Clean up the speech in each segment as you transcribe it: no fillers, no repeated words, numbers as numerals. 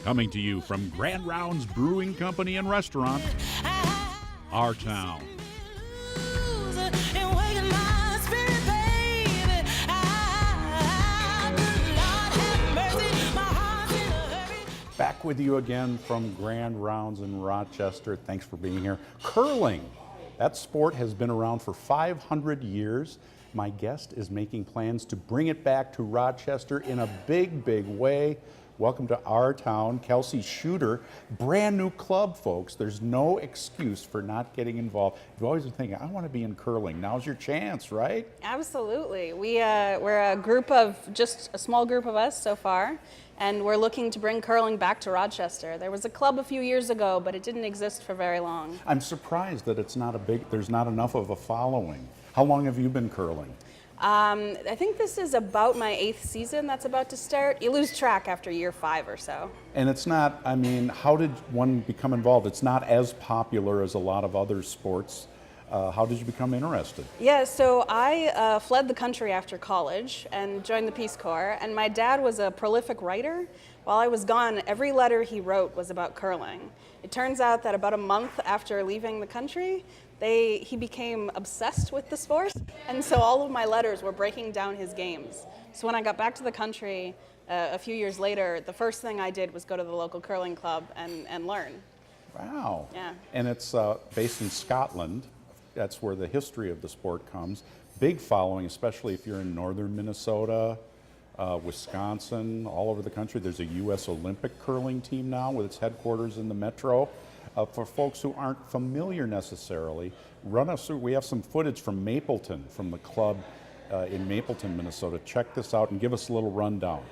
Coming to you from Grand Rounds Brewing Company and Restaurant, Our Town. Back with you again from Grand Rounds in Rochester. Thanks for being here. Curling. That sport has been around for 500 years. My guest is making plans to bring it back to Rochester in a big, big way. Welcome to Our Town, Kelsey Shooter. Brand new club, folks. There's no excuse for not getting involved. You've always been thinking, I want to be in curling. Now's your chance, right? Absolutely. We're just a small group of us so far, and we're looking to bring curling back to Rochester. There was a club a few years ago, but it didn't exist for very long. I'm surprised that there's not enough of a following. How long have you been curling? I think this is about my 8th season that's about to start. You lose track after year 5 or so. And it's not, how did one become involved? It's not as popular as a lot of other sports. How did you become interested? Yeah, so I fled the country after college and joined the Peace Corps, and my dad was a prolific writer. While I was gone, every letter he wrote was about curling. It turns out that about a month after leaving the country, he became obsessed with the sport, and so all of my letters were breaking down his games. So when I got back to the country a few years later, the first thing I did was go to the local curling club and learn. Wow. Yeah. And it's based in Scotland. That's where the history of the sport comes. Big following, especially if you're in northern Minnesota, Wisconsin, all over the country. There's a U.S. Olympic curling team now with its headquarters in the metro. For folks who aren't familiar necessarily, run us through. We have some footage from Mapleton, from the club in Mapleton, Minnesota. Check this out and give us a little rundown.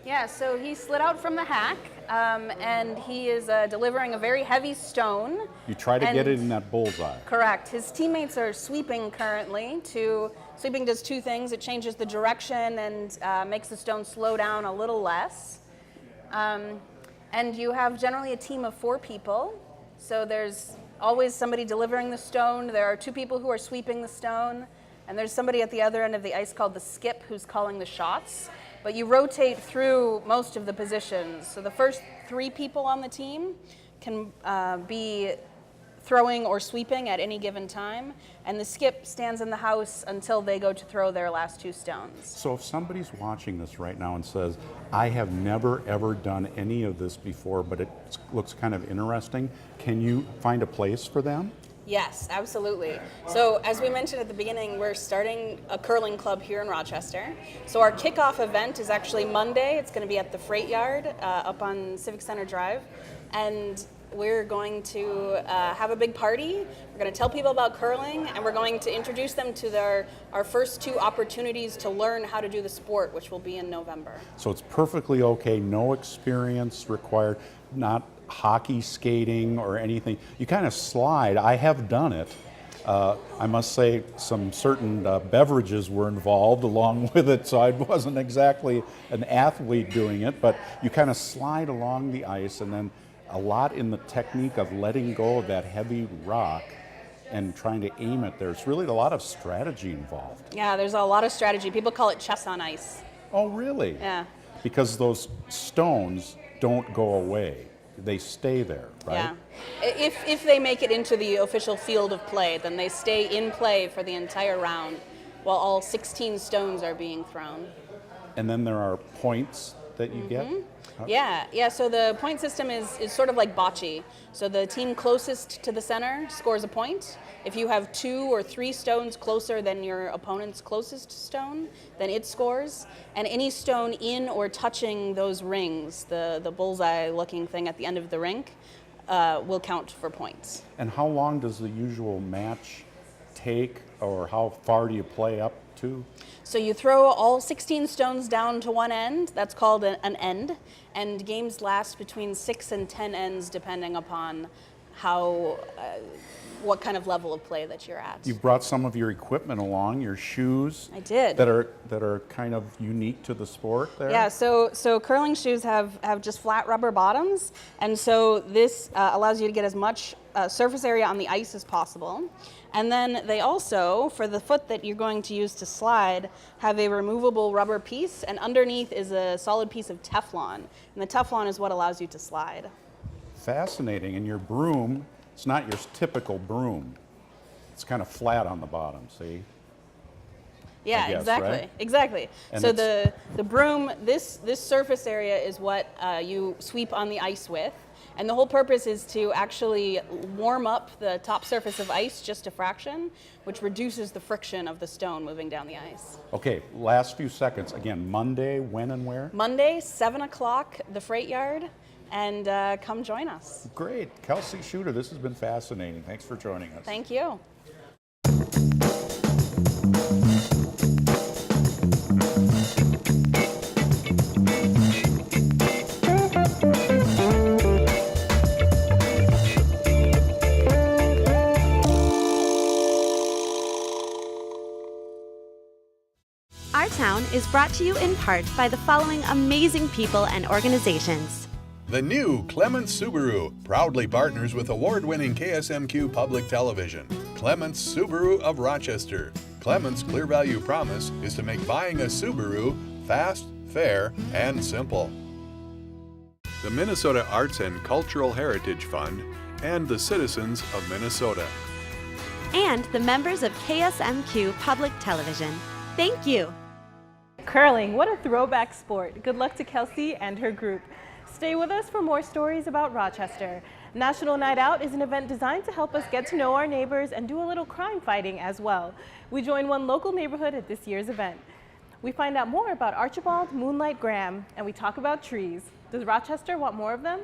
Yeah, so he slid out from the hack, and he is delivering a very heavy stone. You try to get it in that bullseye. Correct. His teammates are sweeping currently. Sweeping does two things. It changes the direction and makes the stone slow down a little less. And you have generally a team of 4 people. So there's always somebody delivering the stone. There are 2 people who are sweeping the stone. And there's somebody at the other end of the ice called the skip who's calling the shots. But you rotate through most of the positions. So the first 3 people on the team can be throwing or sweeping at any given time. And the skip stands in the house until they go to throw their last 2 stones. So if somebody's watching this right now and says, I have never ever done any of this before, but it looks kind of interesting, can you find a place for them? Yes, absolutely. So as we mentioned at the beginning, we're starting a curling club here in Rochester. So our kickoff event is actually Monday. It's going to be at the Freight Yard up on Civic Center Drive. And we're going to have a big party. We're going to tell people about curling, and we're going to introduce them to our first 2 opportunities to learn how to do the sport, which will be in November. So it's perfectly okay, no experience required, not hockey skating or anything. You kind of slide. I have done it. I must say some certain beverages were involved along with it, so I wasn't exactly an athlete doing it, but you kind of slide along the ice, and then a lot in the technique of letting go of that heavy rock and trying to aim it. There's really a lot of strategy involved. Yeah, there's a lot of strategy. People call it chess on ice. Oh, really? Yeah. Because those stones don't go away. They stay there, right? Yeah. If they make it into the official field of play, then they stay in play for the entire round while all 16 stones are being thrown. And then there are points that you get? Yeah, so the point system is sort of like bocce. So the team closest to the center scores a point. If you have 2 or 3 stones closer than your opponent's closest stone, then it scores. And any stone in or touching those rings, the bullseye looking thing at the end of the rink, will count for points. And how long does the usual match take, or how far do you play up to? So you throw all 16 stones down to one end. That's called an end. And games last between 6 and 10 ends, depending upon how what kind of level of play that you're at. You brought some of your equipment along, your shoes. I did. That are kind of unique to the sport there. Yeah, so curling shoes have just flat rubber bottoms, and so this allows you to get as much surface area on the ice as possible. And then they also, for the foot that you're going to use to slide, have a removable rubber piece, and underneath is a solid piece of Teflon. And the Teflon is what allows you to slide. Fascinating. And your broom, it's not your typical broom. It's kind of flat on the bottom, see? Yeah, guess, exactly, right? exactly. And so the broom, this surface area is what you sweep on the ice with, and the whole purpose is to actually warm up the top surface of ice just a fraction, which reduces the friction of the stone moving down the ice. Okay, last few seconds. Again, Monday, when and where? Monday, 7 o'clock, the Freight Yard, and come join us. Great. Kelsey Shooter, this has been fascinating. Thanks for joining us. Thank you. Our Town is brought to you in part by the following amazing people and organizations. The new Clements Subaru proudly partners with award-winning KSMQ Public Television. Clements Subaru of Rochester. Clements' clear value promise is to make buying a Subaru fast, fair, and simple. The Minnesota Arts and Cultural Heritage Fund and the citizens of Minnesota. And the members of KSMQ Public Television. Thank you. Curling, what a throwback sport. Good luck to Kelsey and her group. Stay with us for more stories about Rochester. National Night Out is an event designed to help us get to know our neighbors and do a little crime fighting as well. We join one local neighborhood at this year's event. We find out more about Archibald Moonlight Graham, and we talk about trees. Does Rochester want more of them?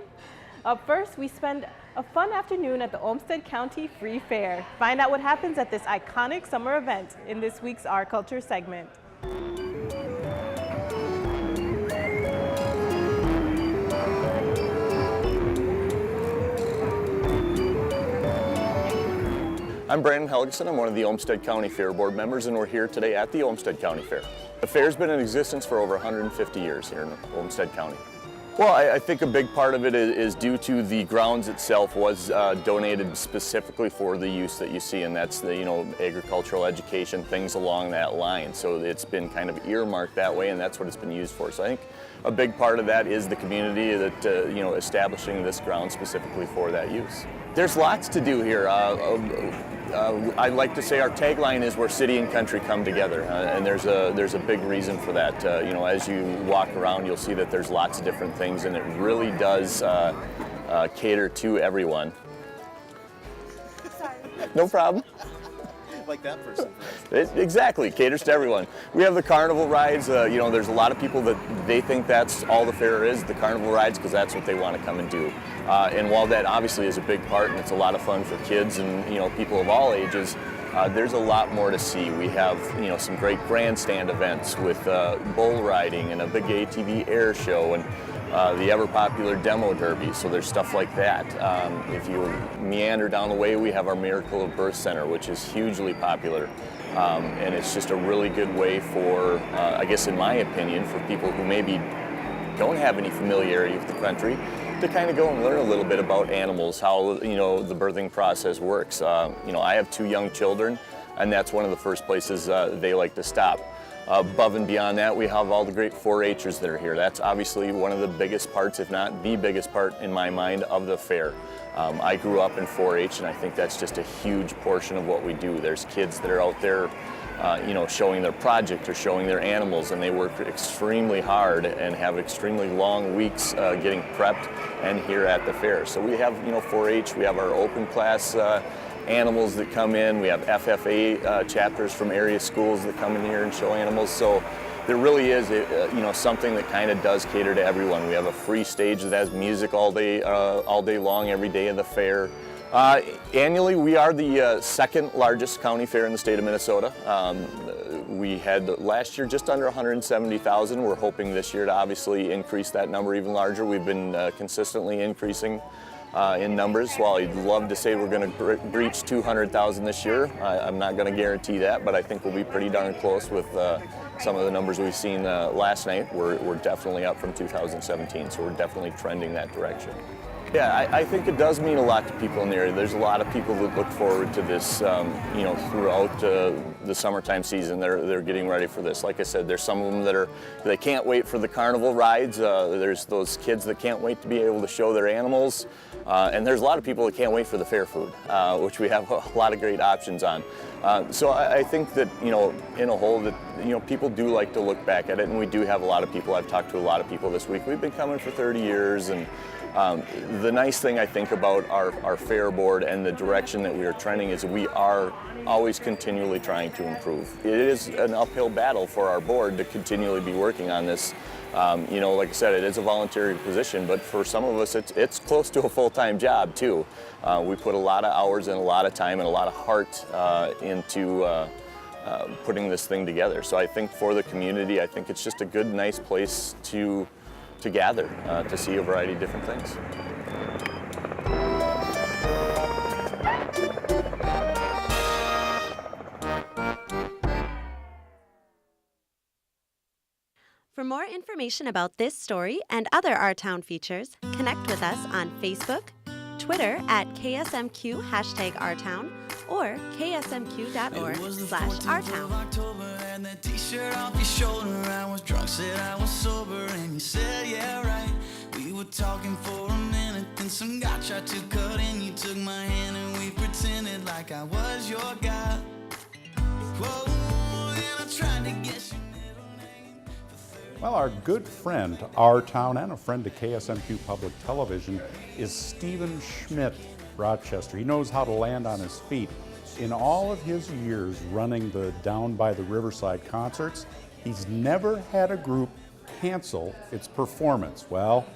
Up first, we spend a fun afternoon at the Olmsted County Free Fair. Find out what happens at this iconic summer event in this week's Our Culture segment. I'm Brandon Helgeson. I'm one of the Olmsted County Fair Board members, and we're here today at the Olmsted County Fair. The fair's been in existence for over 150 years here in Olmsted County. Well, I think a big part of it is due to the grounds itself was donated specifically for the use that you see, and that's the agricultural education, things along that line. So it's been kind of earmarked that way, and that's what it's been used for. So I think a big part of that is the community that establishing this ground specifically for that use. There's lots to do here. I'd like to say our tagline is where city and country come together, and there's a big reason for that. As you walk around, you'll see that there's lots of different things, and it really does cater to everyone. Sorry. No problem. Like that person. Exactly, caters to everyone. We have the carnival rides. There's a lot of people that they think that's all the fair is, the carnival rides, because that's what they want to come and do. And while that obviously is a big part and it's a lot of fun for kids and people of all ages, there's a lot more to see. We have some great grandstand events with bull riding and a big ATV air show and the ever-popular demo derby, so there's stuff like that. If you meander down the way, we have our Miracle of Birth Center, which is hugely popular. And it's just a really good way for, I guess in my opinion, for people who maybe don't have any familiarity with the country, to kind of go and learn a little bit about animals, how the birthing process works. I have 2 young children, and that's one of the first places they like to stop. Above and beyond that, we have all the great 4-H'ers that are here. That's obviously one of the biggest parts, if not the biggest part in my mind, of the fair. I grew up in 4-H, and I think that's just a huge portion of what we do. There's kids that are out there showing their project or showing their animals, and they work extremely hard and have extremely long weeks getting prepped and here at the fair. So we have 4-H, we have our open class animals that come in, we have FFA chapters from area schools that come in here and show animals. So there really is something that kind of does cater to everyone. We have a free stage that has music all day long every day of the fair. Annually, we are the second largest county fair in the state of Minnesota. We had last year just under 170,000. We're hoping this year to obviously increase that number even larger. We've been consistently increasing in numbers. While I'd love to say we're going to breach 200,000 this year, I'm not going to guarantee that, but I think we'll be pretty darn close with some of the numbers we've seen last night. We're definitely up from 2017, so we're definitely trending that direction. Yeah, I think it does mean a lot to people in the area. There's a lot of people that look forward to this, throughout the summertime season. They're getting ready for this. Like I said, there's some of them they can't wait for the carnival rides. There's those kids that can't wait to be able to show their animals. And there's a lot of people that can't wait for the fair food, which we have a lot of great options on. So I think that, in a whole, that, people do like to look back at it, and we do have a lot of people. I've talked to a lot of people this week. We've been coming for 30 years, and the nice thing I think about our fair board and the direction that we are trending is we are always continually trying to improve. It is an uphill battle for our board to continually be working on this. Like I said, it is a voluntary position, but for some of us, it's close to a full-time job too. We put a lot of hours and a lot of time and a lot of heart into putting this thing together. So I think for the community, I think it's just a good, nice place to gather, to see a variety of different things. For more information about this story and other Our Town features, connect with us on Facebook, Twitter at KSMQ #OurTown, or ksmq.org/OurTown. And that t-shirt off your shoulder, I was drunk, said I was sober, and you said, yeah, right. We were talking for a minute, then some guy tried to cut in. You took my hand and we pretended like I was your guy. Whoa, and I tried to guess your middle name. Well, our good friend to Our Town and a friend to KSMQ Public Television is Stephen Schmidt, Rochester. He knows how to land on his feet. In all of his years running the Down by the Riverside concerts, he's never had a group cancel its performance. Well,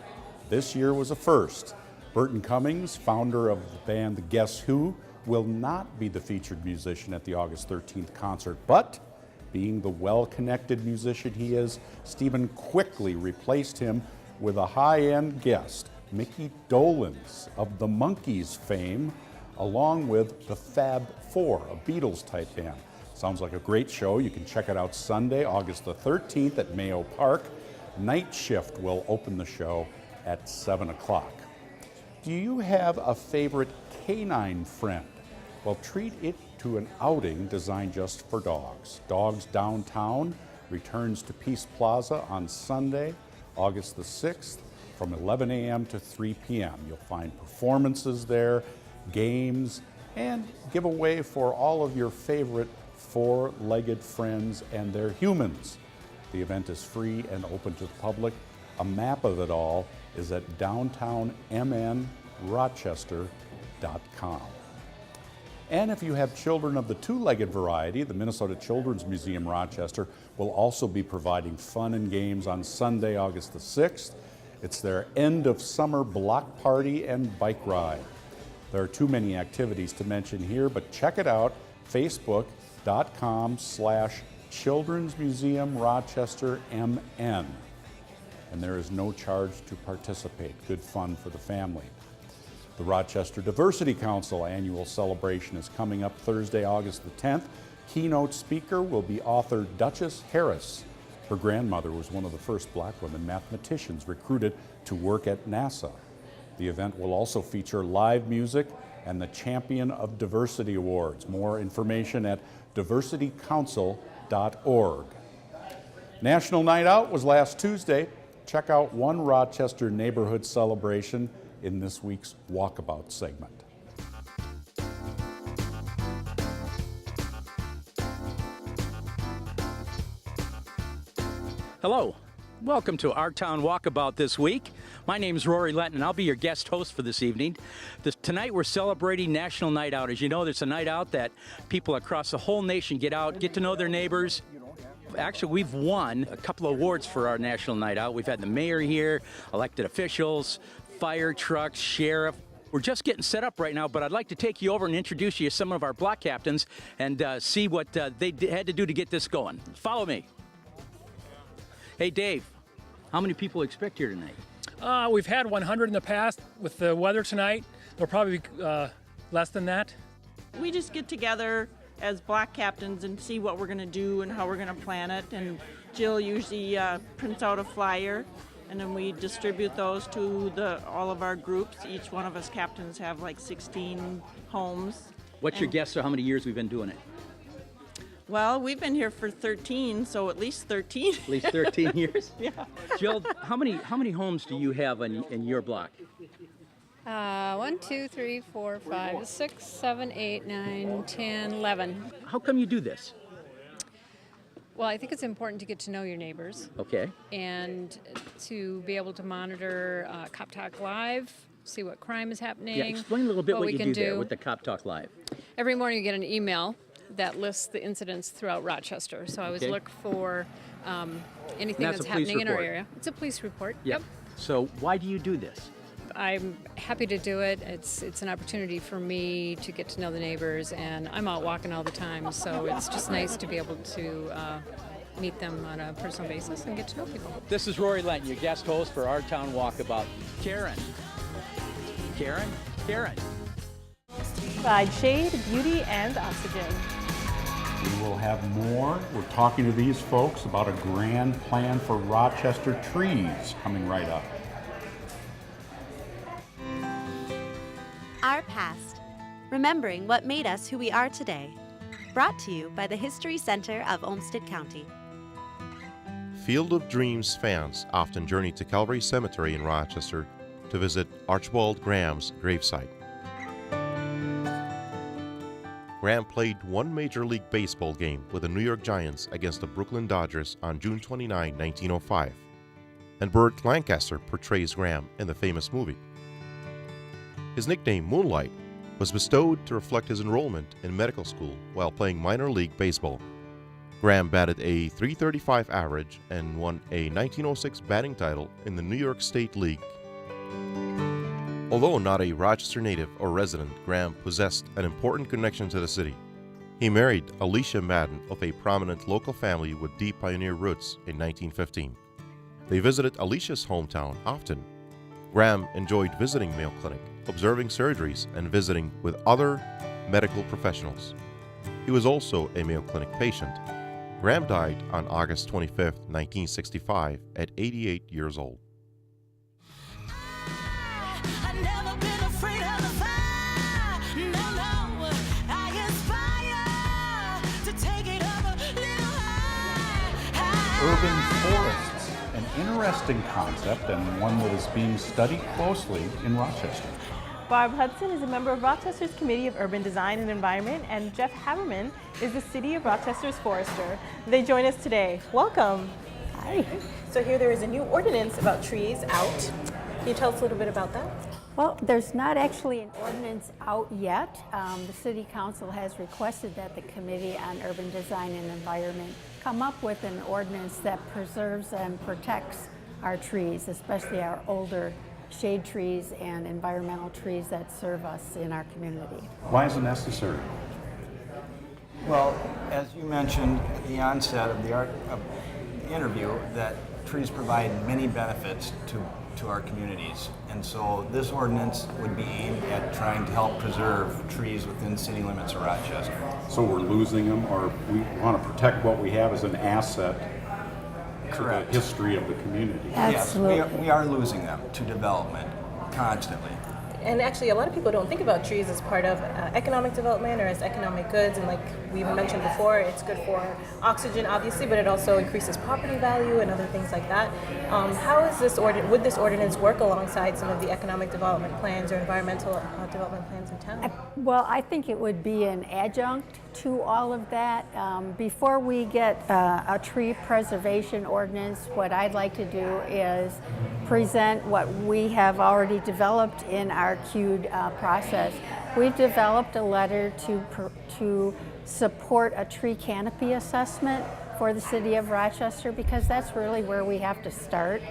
this year was a first. Burton Cummings, founder of the band The Guess Who, will not be the featured musician at the August 13th concert, but being the well-connected musician he is, Stephen quickly replaced him with a high-end guest, Mickey Dolenz of the Monkees fame, along with the Fab Four, a Beatles-type band. Sounds like a great show. You can check it out Sunday, August the 13th at Mayo Park. Night Shift will open the show at 7 o'clock. Do you have a favorite canine friend? Well, treat it to an outing designed just for dogs. Dogs Downtown returns to Peace Plaza on Sunday, August the 6th, from 11 a.m. to 3 p.m. You'll find performances there, games, and giveaway for all of your favorite four-legged friends and their humans. The event is free and open to the public. A map of it all is at downtownmnrochester.com. And if you have children of the two-legged variety, the Minnesota Children's Museum Rochester will also be providing fun and games on Sunday, August the 6th. It's their end-of-summer block party and bike ride. There are too many activities to mention here, but check it out, facebook.com/Children's Museum Rochester MN. And there is no charge to participate. Good fun for the family. The Rochester Diversity Council annual celebration is coming up Thursday, August the 10th. Keynote speaker will be author Duchess Harris. Her grandmother was one of the first black women mathematicians recruited to work at NASA. The event will also feature live music and the Champion of Diversity Awards. More information at diversitycouncil.org. National Night Out was last Tuesday. Check out one Rochester neighborhood celebration in this week's Walkabout segment. Hello, welcome to Our Town Walkabout this week. My name is Rory Lenton, and I'll be your guest host for this evening. Tonight we're celebrating National Night Out. As you know, there's a night out that people across the whole nation get out, get to know their neighbors. Actually, we've won a couple of awards for our National Night Out. We've had the mayor here, elected officials, fire trucks, sheriff. We're just getting set up right now, but I'd like to take you over and introduce you to some of our block captains and see what they had to do to get this going. Follow me. Hey, Dave, how many people expect here tonight? We've had 100 in the past. With the weather tonight, there'll probably be less than that. We just get together as block captains and see what we're going to do and how we're going to plan it. And Jill usually prints out a flyer, and then we distribute those to all of our groups. Each one of us captains have like 16 homes. What's your guess of how many years we've been doing it? Well, we've been here for 13, so at least 13. At least 13 years? Yeah. Jill, how many homes do you have in your block? 1, 2, 3, 4, 5, 6, 7, 8, 9, 10, 11. How come you do this? Well, I think it's important to get to know your neighbors. Okay. And to be able to monitor Cop Talk Live, see what crime is happening. Yeah, explain a little bit what we you can do there with the Cop Talk Live. Every morning you get an email that lists the incidents throughout Rochester. So I always look for anything that's happening in our area. It's a police report. Yep. So why do you do this? I'm happy to do it. It's an opportunity for me to get to know the neighbors, and I'm out walking all the time, so it's just nice to be able to meet them on a personal basis and get to know people. This is Rory Lenton, your guest host for Our Town Walkabout. Karen. Provide shade, beauty, and oxygen. We will have more. We're talking to these folks about a grand plan for Rochester trees coming right up. Our past, remembering what made us who we are today. Brought to you by the History Center of Olmsted County. Field of Dreams fans often journey to Calvary Cemetery in Rochester to visit Archibald Graham's gravesite. Graham played one Major League Baseball game with the New York Giants against the Brooklyn Dodgers on June 29, 1905, and Burt Lancaster portrays Graham in the famous movie. His nickname, Moonlight, was bestowed to reflect his enrollment in medical school while playing minor league baseball. Graham batted a .335 average and won a 1906 batting title in the New York State League. Although not a Rochester native or resident, Graham possessed an important connection to the city. He married Alicia Madden of a prominent local family with deep pioneer roots in 1915. They visited Alicia's hometown often. Graham enjoyed visiting Mayo Clinic, observing surgeries, and visiting with other medical professionals. He was also a Mayo Clinic patient. Graham died on August 25, 1965, at 88 years old. Urban forests, an interesting concept and one that is being studied closely in Rochester. Barb Hudson is a member of Rochester's Committee of Urban Design and Environment, and Jeff Haberman is the City of Rochester's forester. They join us today. Welcome. Hi. So here there is a new ordinance about trees out. Can you tell us a little bit about that? Well, there's not actually an ordinance out yet. The City Council has requested that the Committee on Urban Design and Environment come up with an ordinance that preserves and protects our trees, especially our older shade trees and environmental trees that serve us in our community. Why is it necessary? Well, as you mentioned at the onset of the interview, that trees provide many benefits to our communities. And so this ordinance would be aimed at trying to help preserve trees within city limits of Rochester. So we're losing them, or we want to protect what we have as an asset to the history of the community? Absolutely. Yes, we are losing them to development constantly. And actually, a lot of people don't think about trees as part of economic development or as economic goods. And like we mentioned before, it's good for oxygen, obviously, but it also increases property value and other things like that. How is this would this ordinance work alongside some of the economic development plans or environmental development plans in town? Well, I think it would be an adjunct to all of that. Before we get a tree preservation ordinance, what I'd like to do is present what we have already developed in our queued process. We've developed a letter to support a tree canopy assessment for the city of Rochester, because that's really where we have to start.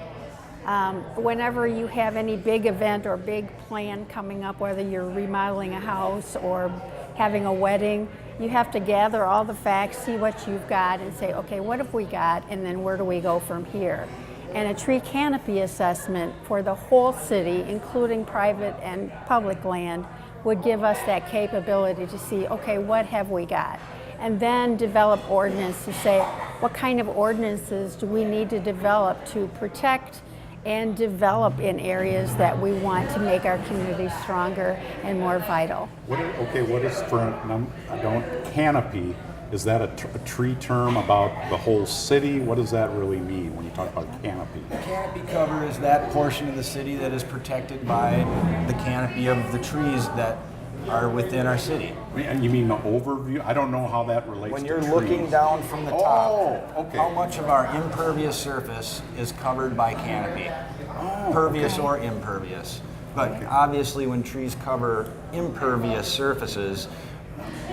Whenever you have any big event or big plan coming up, whether you're remodeling a house or having a wedding, you have to gather all the facts, see what you've got, and say, okay, what have we got, and then where do we go from here? And a tree canopy assessment for the whole city, including private and public land, would give us that capability to see, okay, what have we got? And then develop ordinance to say, what kind of ordinances do we need to develop to protect and develop in areas that we want to make our community stronger and more vital. What is canopy? Is that a tree term about the whole city? What does that really mean when you talk about canopy? Canopy cover is that portion of the city that is protected by the canopy of the trees that are within our city. And you mean the overview? I don't know how that relates when to you're trees. looking down from the top, okay. How much of our impervious surface is covered by canopy? Pervious or impervious. But obviously when trees cover impervious surfaces,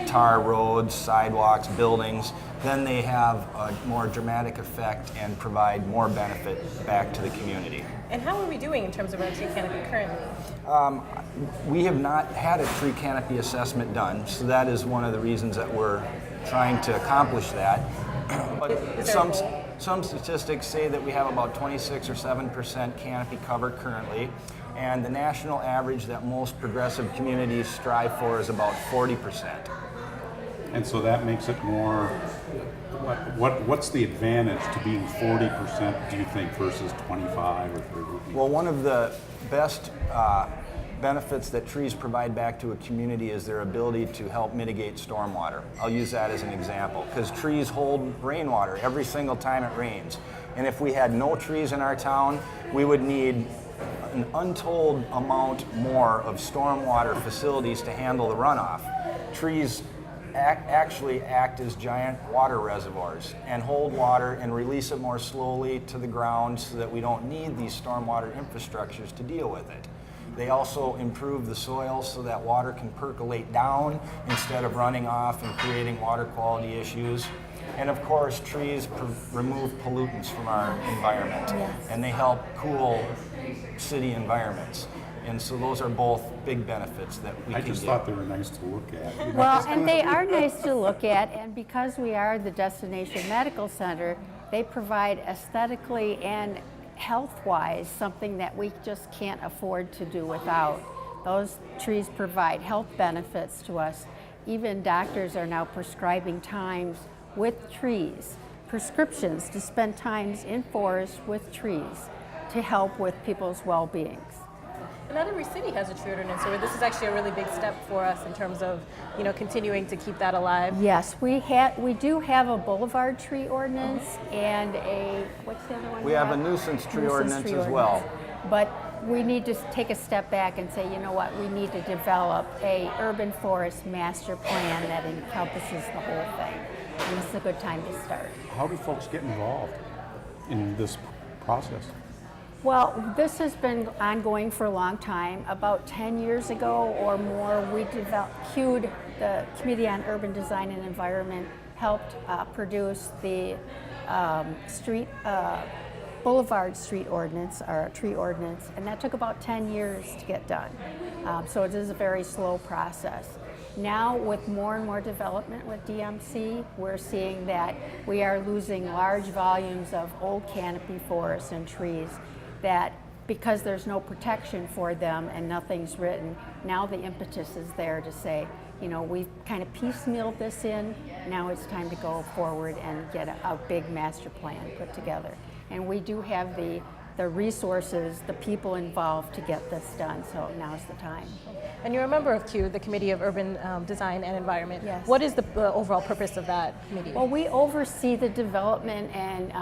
tar roads, sidewalks, buildings, then they have a more dramatic effect and provide more benefit back to the community. And how are we doing in terms of our tree canopy currently? We have not had a tree canopy assessment done, so that is one of the reasons that we're trying to accomplish that. But some statistics say that we have about 26 or 7% canopy cover currently, and the national average that most progressive communities strive for is about 40%. And so that makes it more, what's the advantage to being 40%, do you think, versus 25 or 30? Well, one of the best benefits that trees provide back to a community is their ability to help mitigate stormwater. I'll use that as an example, because trees hold rainwater every single time it rains. And if we had no trees in our town, we would need an untold amount more of stormwater facilities to handle the runoff. Trees actually act as giant water reservoirs and hold water and release it more slowly to the ground so that we don't need these stormwater infrastructures to deal with it. They also improve the soil so that water can percolate down instead of running off and creating water quality issues. And of course, trees remove pollutants from our environment, and they help cool city environments. And so those are both big benefits that we can get. I just thought they were nice to look at. Well, and they are nice to look at, and because we are the Destination Medical Center, they provide aesthetically and health-wise something that we just can't afford to do without. Those trees provide health benefits to us. Even doctors are now prescribing times with trees, prescriptions to spend times in forests with trees to help with people's well-beings. And not every city has a tree ordinance, so this is actually a really big step for us in terms of, continuing to keep that alive. Yes, we do have a boulevard tree ordinance and what's the other one? We have a nuisance tree ordinance as well. But we need to take a step back and say, you know what, we need to develop a urban forest master plan that encompasses the whole thing. And this is a good time to start. How do folks get involved in this process? Well, this has been ongoing for a long time. About 10 years ago or more, we CUED, the Committee on Urban Design and Environment, helped produce the Boulevard Street Ordinance, or tree ordinance, and that took about 10 years to get done. So it is a very slow process. Now, with more and more development with DMC, we're seeing that we are losing large volumes of old canopy forests and trees that, because there's no protection for them and nothing's written, now the impetus is there to say, we've kind of piecemealed this in, now it's time to go forward and get a big master plan put together. And we do have the resources, the people involved to get this done, so now's the time. And you're a member of CUED, the Committee of Urban Design and Environment. Yes. What is the overall purpose of that committee? Well, we oversee the development and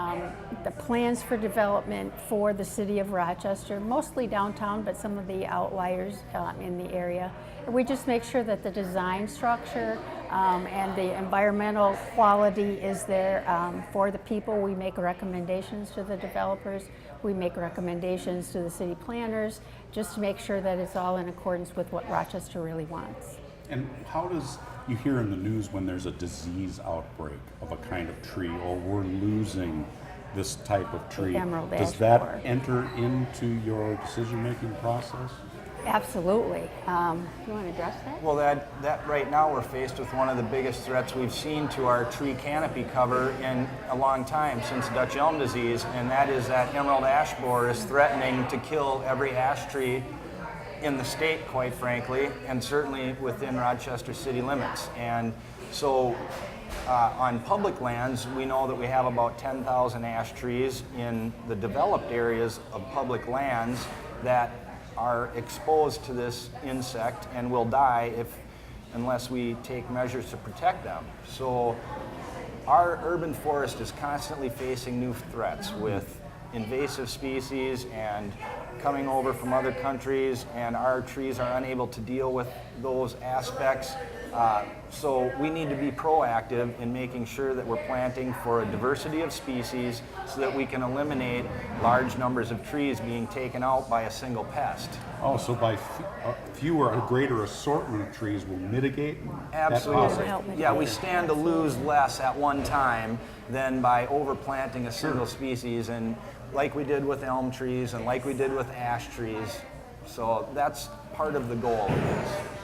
the plans for development for the city of Rochester, mostly downtown, but some of the outliers in the area. And we just make sure that the design structure and the environmental quality is there for the people. We make recommendations to the developers. We make recommendations to the city planners just to make sure that it's all in accordance with what Rochester really wants. And how does, you hear in the news when there's a disease outbreak of a kind of tree, or we're losing this type of tree, Emerald does ash that borer. enter into your decision-making process? Absolutely. You want to address that? Well, that right now we're faced with one of the biggest threats we've seen to our tree canopy cover in a long time, since Dutch elm disease, and that is that emerald ash borer is threatening to kill every ash tree in the state, quite frankly, and certainly within Rochester city limits. And so on public lands, we know that we have about 10,000 ash trees in the developed areas of public lands that are exposed to this insect and will die unless we take measures to protect them. So our urban forest is constantly facing new threats with invasive species and coming over from other countries, and our trees are unable to deal with those aspects. So we need to be proactive in making sure that we're planting for a diversity of species so that we can eliminate large numbers of trees being taken out by a single pest. Oh, so by fewer or greater assortment of trees will mitigate that Absolutely. problem? Yeah, we stand to lose less at one time than by overplanting a single species, and like we did with elm trees and like we did with ash trees. So that's part of the goal.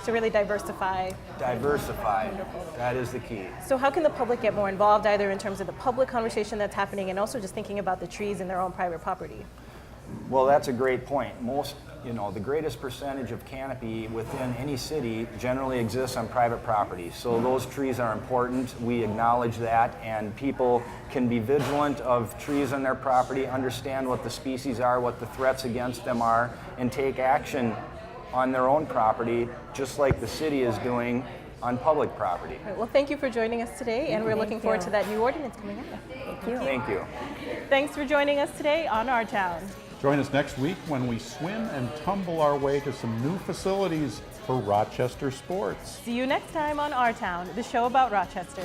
To really diversify. Diversify. That is the key. So how can the public get more involved, either in terms of the public conversation that's happening and also just thinking about the trees in their own private property? Well, that's a great point. The greatest percentage of canopy within any city generally exists on private property. So those trees are important. We acknowledge that, and people can be vigilant of trees on their property, understand what the species are, what the threats against them are, and take action on their own property, just like the city is doing on public property. Right, well, thank you for joining us today, and we're looking forward to that new ordinance coming out. Thank you. Thank you. Thanks for joining us today on Our Town. Join us next week when we swim and tumble our way to some new facilities for Rochester sports. See you next time on Our Town, the show about Rochester.